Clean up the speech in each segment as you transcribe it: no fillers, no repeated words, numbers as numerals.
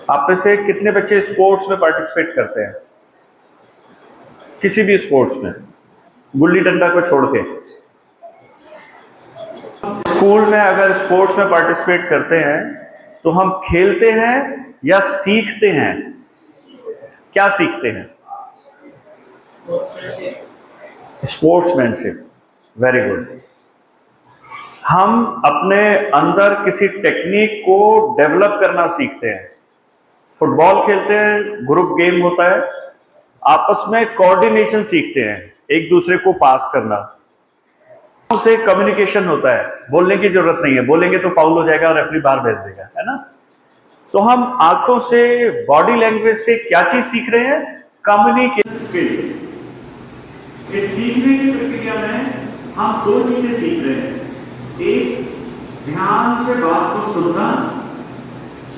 आप में से कितने बच्चे स्पोर्ट्स में पार्टिसिपेट करते हैं? किसी भी स्पोर्ट्स में, गुल्ली डंडा को छोड़ के। स्कूल में अगर स्पोर्ट्स में पार्टिसिपेट करते हैं तो हम खेलते हैं या सीखते हैं? क्या सीखते हैं? स्पोर्ट्समैनशिप। Very good. हम अपने अंदर किसी टेक्निक को डेवलप करना सीखते हैं। फुटबॉल खेलते हैं, ग्रुप गेम होता है, आपस में कोऑर्डिनेशन सीखते हैं, एक दूसरे को पास करना, से कम्युनिकेशन होता है, बोलने की जरूरत नहीं है, बोलेंगे तो फाउल हो जाएगा और रेफरी बाहर भेज देगा, है ना। तो हम आंखों से, बॉडी लैंग्वेज से क्या चीज सीख रहे हैं? Communication skill. इस सीखने की प्रक्रिया में हम दो चीजें सीख रहे हैं। एक, ध्यान से बात को सुनना,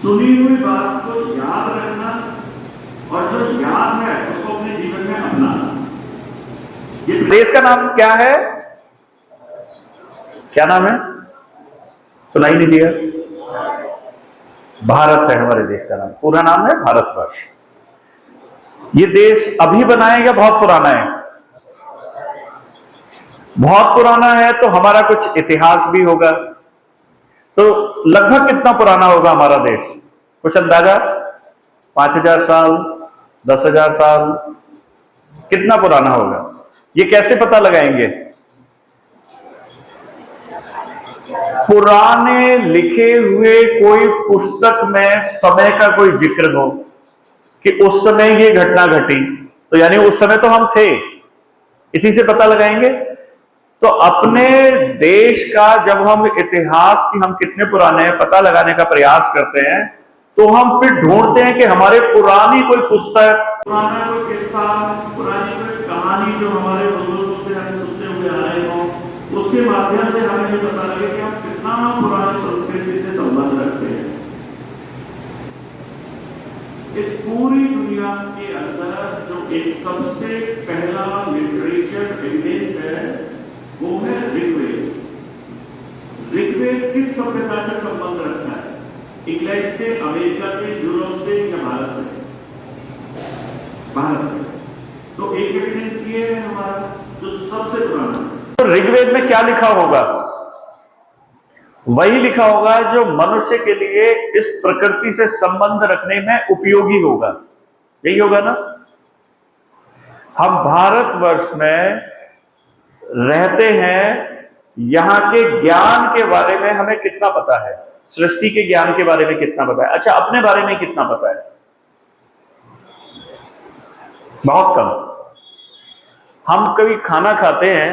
सुनी हुई बात को याद रखना, और जो याद है उसको अपने जीवन में अपनाना। ये देश का नाम क्या है? क्या नाम है? सुनाई नहीं दिया। भारत है हमारे देश का नाम, पूरा नाम है भारतवर्ष। ये देश अभी बना है या बहुत पुराना है? बहुत पुराना है, तो हमारा कुछ इतिहास भी होगा। तो लगभग कितना पुराना होगा हमारा देश? कुछ अंदाजा? 5,000 साल, 10,000 साल, कितना पुराना होगा? ये कैसे पता लगाएंगे? पुराने लिखे हुए कोई पुस्तक में समय का कोई जिक्र हो कि उस समय ये घटना घटी, तो यानी उस समय तो हम थे, इसी से पता लगाएंगे। तो अपने देश का जब हम इतिहास की हम कितने पुराने हैं पता लगाने का प्रयास करते हैं, तो हम फिर ढूंढते हैं कि हमारे पुरानी कोई पुस्तक, पुराना कोई किस्सा, पुरानी कोई कहानी जो हमारे बुजुर्गों से हम सुनते हुए आ रहे हो, उसके माध्यम से हमें ये पता लगे कि हम कितना पुरानी संस्कृति से संबंध रखते हैं। इस पूरी दुनिया के अंदर जो एक सबसे पहला लिटरेचर एविडेंस है वो है ऋग्वेद। ऋग्वेद किस सभ्यता से संबंध रखता है? इंग्लैंड से, अमेरिका से, यूरोप से या भारत से? भारत से। तो एक एविडेंस ये है हमारा जो सबसे पुराना। तो ऋग्वेद में क्या लिखा होगा? वही लिखा होगा जो मनुष्य के लिए इस प्रकृति से संबंध रखने में उपयोगी होगा। यही होगा ना। हम भारतवर्ष में रहते हैं, यहां के ज्ञान के बारे में हमें कितना पता है? सृष्टि के ज्ञान के बारे में कितना पता है? अच्छा, अपने बारे में कितना पता है? बहुत कम। हम कभी खाना खाते हैं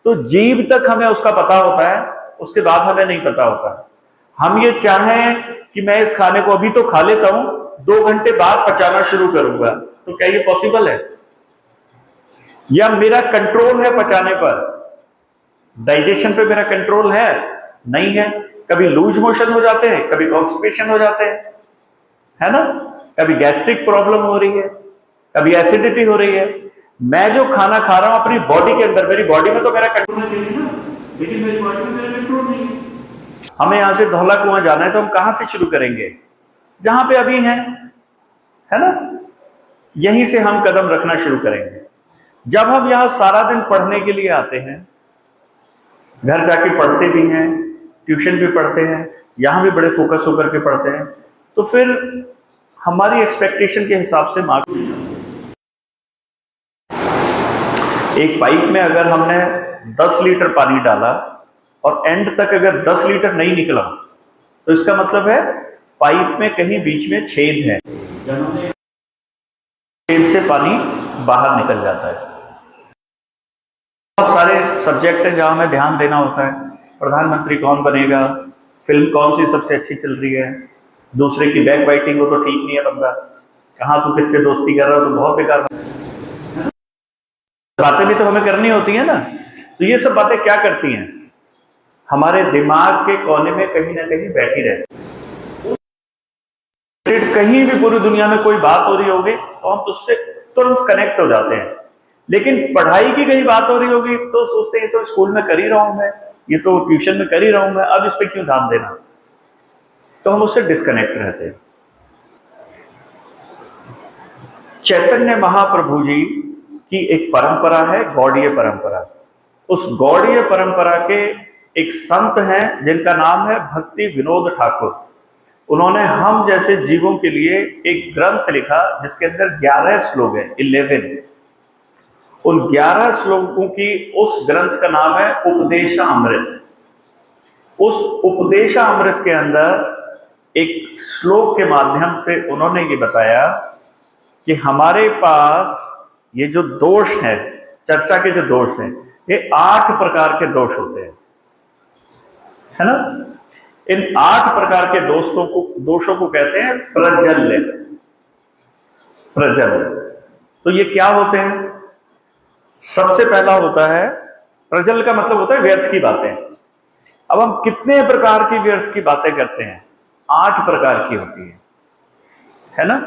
तो जीभ तक हमें उसका पता होता है, उसके बाद हमें नहीं पता होता। हम ये चाहें कि मैं इस खाने को अभी तो खा लेता हूं, 2 घंटे बाद पचाना शुरू करूंगा, तो क्या ये पॉसिबल है? या मेरा कंट्रोल है पचाने पर, डाइजेशन पे मेरा कंट्रोल है? नहीं है। कभी लूज मोशन हो जाते हैं, कभी कॉन्स्टिपेशन हो जाते हैं, है ना। कभी गैस्ट्रिक प्रॉब्लम हो रही है, कभी एसिडिटी हो रही है। मैं जो खाना खा रहा हूं अपनी बॉडी के अंदर, मेरी बॉडी में तो मेरा कंट्रोल चाहिए ना, लेकिन मेरी बॉडी में मेरा कंट्रोल नहीं है। हमें यहां से धौला कुआं जाना है तो हम कहां से शुरू करेंगे? जहां पे अभी है ना, यहीं से हम कदम रखना शुरू करेंगे। जब हम यहां सारा दिन पढ़ने के लिए आते हैं, घर जाके पढ़ते भी हैं, ट्यूशन भी पढ़ते हैं, यहां भी बड़े फोकस होकर के पढ़ते हैं, तो फिर हमारी एक्सपेक्टेशन के हिसाब से मार्क्स मिल जाते हैं। एक पाइप में अगर हमने 10 लीटर पानी डाला और एंड तक अगर 10 लीटर नहीं निकला, तो इसका मतलब है पाइप में कहीं बीच में छेद है, छेद से पानी बाहर निकल जाता है। बहुत सारे सब्जेक्ट हैं जहां हमें ध्यान देना होता है। प्रधानमंत्री कौन बनेगा, फिल्म कौन सी सबसे अच्छी चल रही है, दूसरे की बैक बाइटिंग हो तो ठीक नहीं है बंदा, कहाँ तू किससे दोस्ती कर रहा हो तो बहुत बेकार बातें भी तो हमें करनी होती है ना। तो ये सब बातें क्या करती हैं? हमारे दिमाग के कोने में कहीं ना कहीं बैठी रहती है। कहीं भी पूरी दुनिया में कोई बात हो रही होगी तो हम उससे तुरंत कनेक्ट हो जाते हैं, लेकिन पढ़ाई की कहीं बात हो रही होगी तो सोचते हैं तो स्कूल में कर ही रहा हूं मैं, ये तो ट्यूशन में कर ही रहा हूं मैं, अब इस पर क्यों ध्यान देना, तो हम उससे डिस्कनेक्ट रहते हैं। चैतन्य महाप्रभु जी की एक परंपरा है, गौड़ीय परंपरा। उस गौड़ीय परंपरा के एक संत हैं जिनका नाम है भक्ति विनोद ठाकुर। उन्होंने हम जैसे जीवों के लिए एक ग्रंथ लिखा जिसके अंदर 11 श्लोक है, 11। उन 11 श्लोकों की उस ग्रंथ का नाम है उपदेशामृत। उस उपदेशामृत के अंदर एक श्लोक के माध्यम से उन्होंने ये बताया कि हमारे पास ये जो दोष है, चर्चा के जो दोष हैं, ये 8 प्रकार के दोष होते हैं, है ना। इन 8 प्रकार के दोषों को कहते हैं प्रजल्य। प्रजल्य तो ये क्या होते हैं? सबसे पहला होता है, प्रजल्य का मतलब होता है व्यर्थ की बातें। अब हम कितने प्रकार की व्यर्थ की बातें करते हैं? 8 प्रकार की होती है ना।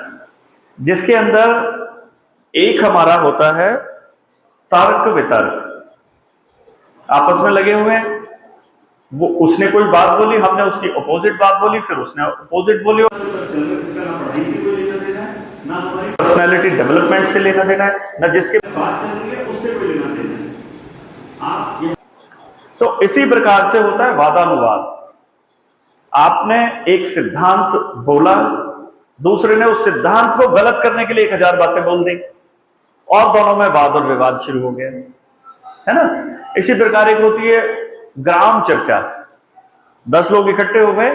जिसके अंदर एक हमारा होता है तर्क वितर्क। आपस में लगे हुए हैं, वो उसने कोई बात बोली, हमने उसकी अपोजिट बात बोली, फिर उसने अपोजिट बोली। ना हमारी पर्सनैलिटी डेवलपमेंट से लेना देना है, ना जिसके बात चल रही है उससे कोई लेना देना है। तो इसी प्रकार से होता है वादानुवाद। आपने एक सिद्धांत बोला, दूसरे ने उस सिद्धांत को गलत करने के लिए 1000 बातें बोल दी और दोनों में वाद और विवाद शुरू हो गया, है ना। इसी प्रकार एक होती है ग्राम चर्चा। 10 लोग इकट्ठे हो गए,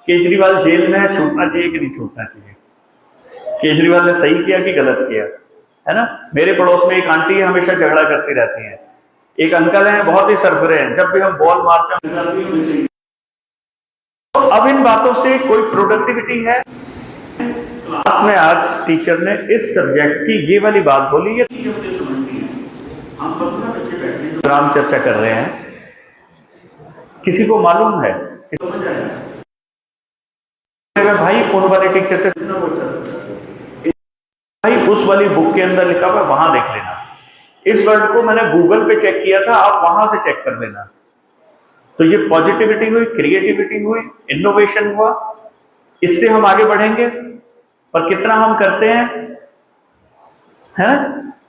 केजरीवाल जेल में है, छूटना चाहिए कि नहीं छूटना चाहिए, केजरीवाल ने सही किया कि गलत किया, है ना। मेरे पड़ोस में एक आंटी है, हमेशा झगड़ा करती रहती है। एक अंकल हैं, बहुत ही सरफरे हैं, जब भी हम बॉल मारते हैं। तो अब इन बातों से कोई प्रोडक्टिविटी है? क्लास में आज टीचर ने इस सब्जेक्ट की ये वाली बात बोली, ये समझती है। हम 15 बच्चे बैठे हैं, ग्राम चर्चा कर रहे हैं, किसी को मालूम है समझ आएगा भाई उन वाले टीचर से भाई उस वाली बुक के अंदर लिखा हुआ वहां देख लेना, इस वर्ड को मैंने गूगल पे चेक किया था, आप वहां से चेक कर लेना। तो ये पॉजिटिविटी हुई, क्रिएटिविटी हुई, इनोवेशन हुआ, इससे हम आगे बढ़ेंगे। पर कितना हम करते हैं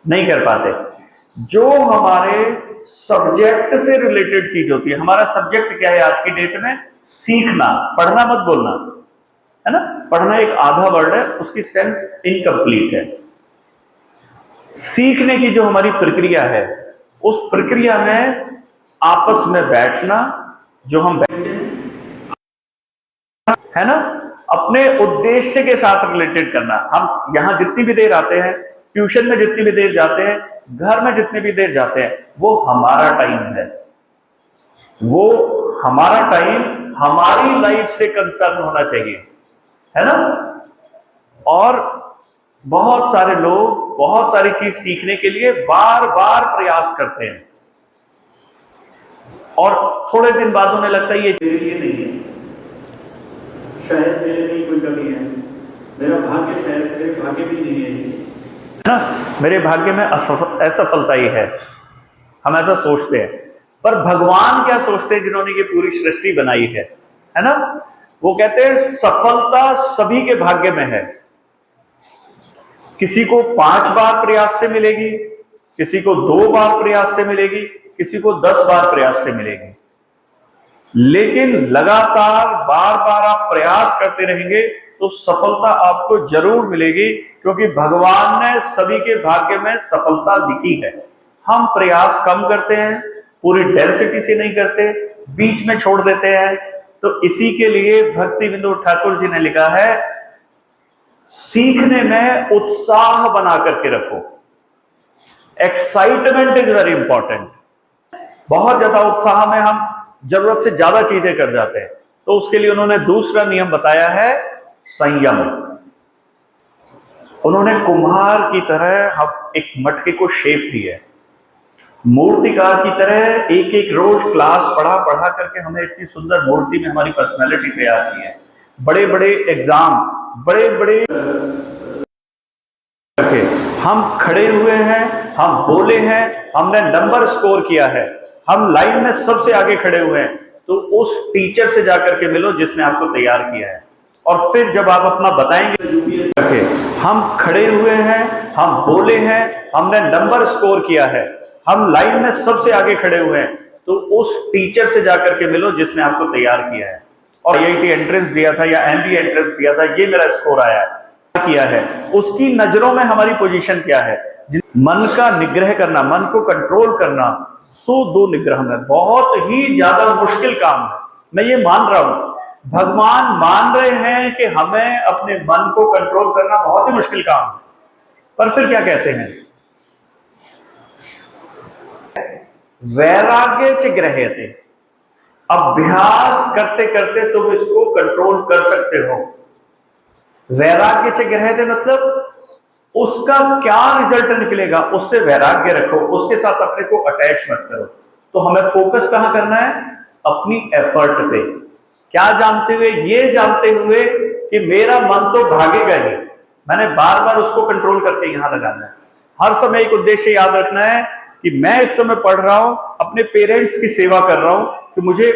नहीं कर पाते। जो हमारे सब्जेक्ट से रिलेटेड चीज होती है, हमारा सब्जेक्ट क्या है आज की डेट में? सीखना, पढ़ना मत बोलना, है ना। पढ़ना एक आधा वर्ड है, उसकी सेंस इनकम्प्लीट है। सीखने की जो हमारी प्रक्रिया है, उस प्रक्रिया में आपस में बैठना, जो हम बैठते हैं, है ना, अपने उद्देश्य के साथ रिलेटेड करना। हम यहां जितनी भी देर आते हैं, ट्यूशन में जितनी भी देर जाते हैं, घर में जितनी भी देर जाते हैं, वो हमारा टाइम है। वो हमारा टाइम हमारी लाइफ से कंसर्न होना चाहिए, है ना। और बहुत सारे लोग बहुत सारी चीज सीखने के लिए बार बार प्रयास करते हैं और थोड़े दिन बाद उन्हें लगता है ये नहीं है, शायद मेरे में कोई कमी है, मेरा भाग्य शायद मेरे भाग्य भी नहीं है ना, मेरे भाग्य में असफलता ही है। हम ऐसा सोचते हैं। पर भगवान क्या सोचते हैं जिन्होंने ये पूरी सृष्टि बनाई है ना। वो कहते हैं सफलता सभी के भाग्य में है। किसी को 5 बार प्रयास से मिलेगी, किसी को 2 बार प्रयास से मिलेगी, किसी को 10 बार प्रयास से मिलेगी। लेकिन लगातार बार बार आप प्रयास करते रहेंगे तो सफलता आपको जरूर मिलेगी, क्योंकि भगवान ने सभी के भाग्य में सफलता लिखी है। हम प्रयास कम करते हैं, पूरी डेंसिटी से नहीं करते, बीच में छोड़ देते हैं। तो इसी के लिए भक्ति विनोद ठाकुर जी ने लिखा है, सीखने में उत्साह बना करके रखो। Excitement is very important. बहुत ज्यादा उत्साह में हम जरूरत से ज्यादा चीजें कर जाते हैं, तो उसके लिए उन्होंने दूसरा नियम बताया है, संयम। उन्होंने कुम्हार की तरह हम एक मटके को शेप दी है, मूर्तिकार की तरह एक एक रोज क्लास पढ़ा करके हमें इतनी सुंदर मूर्ति में हमारी पर्सनैलिटी तैयार की है। बड़े बड़े एग्जाम, बड़े बड़े हम खड़े हुए हैं, हम बोले हैं, हमने नंबर स्कोर किया है, हम लाइन में सबसे आगे खड़े हुए हैं। तो उस टीचर से जाकर के मिलो जिसने आपको तैयार किया है, और फिर जब आप अपना बताएंगे रखे, हम खड़े हुए हैं, हम बोले हैं, हमने नंबर स्कोर किया है, हम लाइन में सबसे आगे खड़े हुए हैं, तो उस टीचर से जाकर के मिलो जिसने आपको तैयार किया है और आईआईटी एंट्रेंस दिया था या एमबीए एंट्रेंस दिया था, ये मेरा स्कोर आया है, किया है, उसकी नजरों में हमारी पोजीशन क्या है। मन का निग्रह करना, मन को कंट्रोल करना, सो दो निग्रह में बहुत ही ज्यादा मुश्किल काम है। मैं ये मान रहा हूं, भगवान मान रहे हैं कि हमें अपने मन को कंट्रोल करना बहुत ही मुश्किल काम है, पर फिर क्या कहते हैं, वैराग्य च ग्रह्यते, अभ्यास करते करते तुम इसको कंट्रोल कर सकते हो। वैराग्य च ग्रह्यते मतलब उसका क्या रिजल्ट निकलेगा उससे वैराग्य रखो, उसके साथ अपने को अटैच मत करो। तो हमें फोकस कहां करना है, अपनी एफर्ट पे, क्या जानते हुए, ये जानते हुए कि मेरा मन तो भागेगा ही, मैंने बार बार उसको कंट्रोल करके यहां लगाना है। हर समय एक उद्देश्य याद रखना है कि मैं इस समय पढ़ रहा हूं, अपने पेरेंट्स की सेवा कर रहा हूं, कि मुझे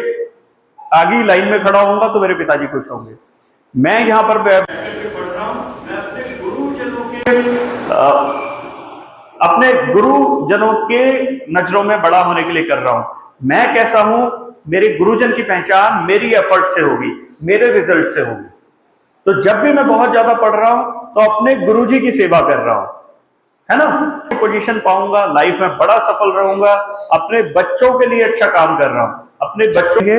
आगे लाइन में खड़ा होऊंगा तो मेरे पिताजी खुश होंगे। मैं यहां पर बैठ करके पढ़ रहा हूं, मैं अपने गुरुजनों के अपने गुरुजनों के नजरों में बड़ा होने के लिए कर रहा हूं। मैं कैसा हूं, मेरे गुरुजन की पहचान मेरी एफर्ट से होगी, मेरे रिजल्ट से होगी। तो जब भी मैं बहुत ज्यादा पढ़ रहा हूं तो अपने गुरुजी की सेवा कर रहा हूं, है ना, पोजीशन पाऊंगा, लाइफ में बड़ा सफल रहूंगा, अपने बच्चों के लिए अच्छा काम कर रहा हूं, अपने बच्चों के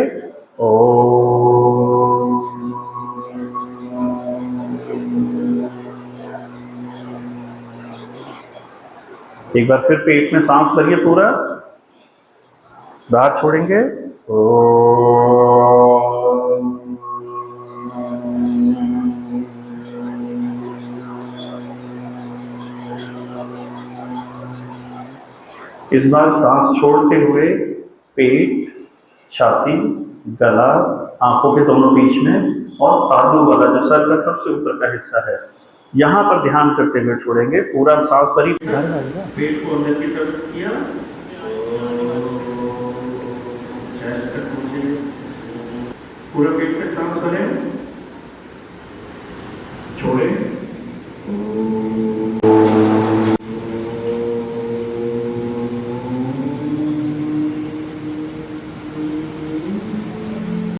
एक बार फिर पेट में सांस भरिए, पूरा बाहर छोड़ेंगे। इस बार सांस छोड़ते हुए पेट, छाती, गला, आंखों के दोनों बीच में और तालू वाला जो सर का सबसे ऊपर का हिस्सा है, यहां पर ध्यान करते हुए छोड़ेंगे। पूरा सांस भरी, पेट को अंदर की तरफ किया, पूरा पेट में सांस भरें, छोड़ें।